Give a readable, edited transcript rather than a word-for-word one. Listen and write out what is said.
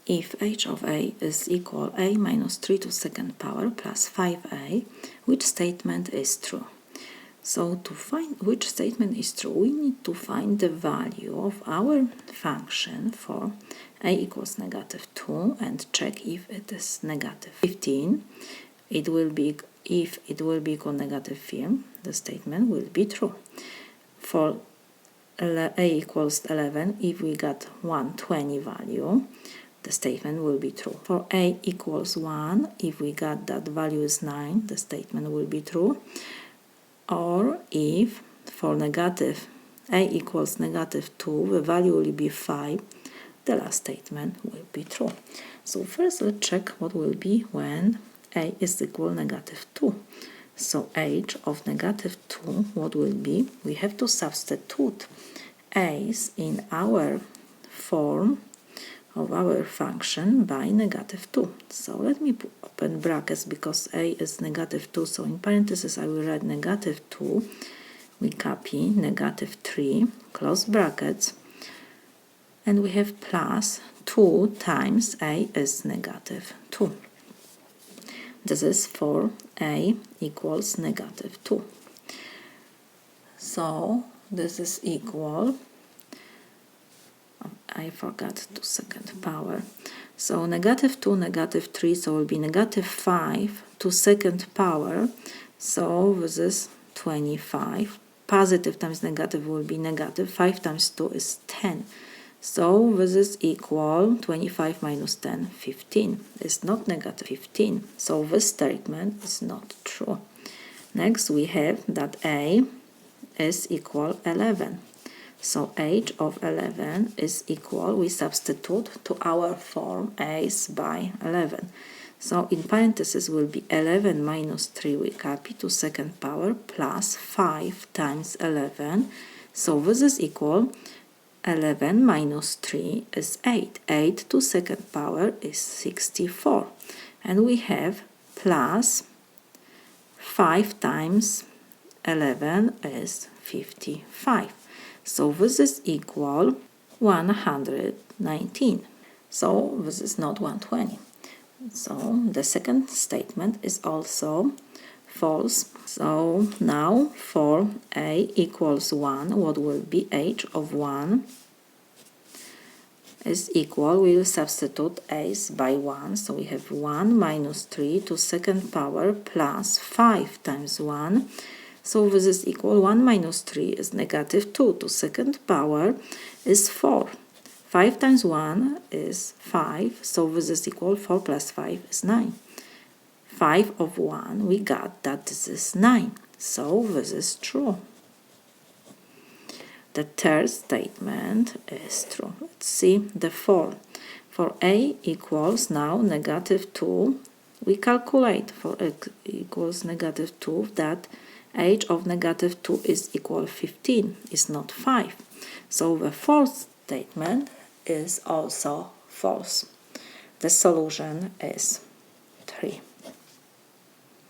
if h of a is equal a minus 3 to second power plus 5a, which statement is true? So to find which statement is true, we need to find the value of our function for a equals negative 2 and check if it is negative 15. It will be, if it will be equal negative 15, the statement will be true. For a equals 11, if we got 120 value, the statement will be true. For a equals 1, if we got that value is 9, the statement will be true. Or if for negative a equals negative 2, the value will be 5, the last statement will be true. So first let's check what will be when a is equal negative 2. So h of negative 2, what will be? We have to substitute a's in our form of our function by negative 2. So let me open brackets because a is negative 2, so in parentheses I will write negative 2. We copy negative 3, close brackets, and we have plus 2 times a is negative 2. This is for a equals negative 2. So this is equal, I forgot to second power. So negative 2, negative 3, so it will be negative 5 to second power. So this is 25. Positive times negative will be negative. 5 times 2 is 10. So this is equal 25 minus 10, 15. It's not negative 15. So this statement is not true. Next we have that a is equal 11. So h of 11 is equal, we substitute to our form a's by 11. So in parentheses will be 11 minus 3, we copy to second power, plus 5 times 11. So this is equal 11 minus 3 is 8. 8 to second power is 64. And we have plus 5 times 11 is 55. So this is equal 119. So this is not 120. So the second statement is also false. So now for a equals 1, what will be h of 1 is equal, we will substitute a's by 1. So we have 1 minus 3 to second power plus 5 times 1. So this is equal 1 minus 3 is negative 2 to second power is 4. 5 times 1 is 5, so this is equal 4 plus 5 is 9. 5 of 1, we got that this is 9, so this is true. The third statement is true. Let's see the form. For a equals now negative 2, we calculate for a equals negative 2 that h of negative 2 is equal 15, is not 5. So the fourth statement is also false. The solution is 3.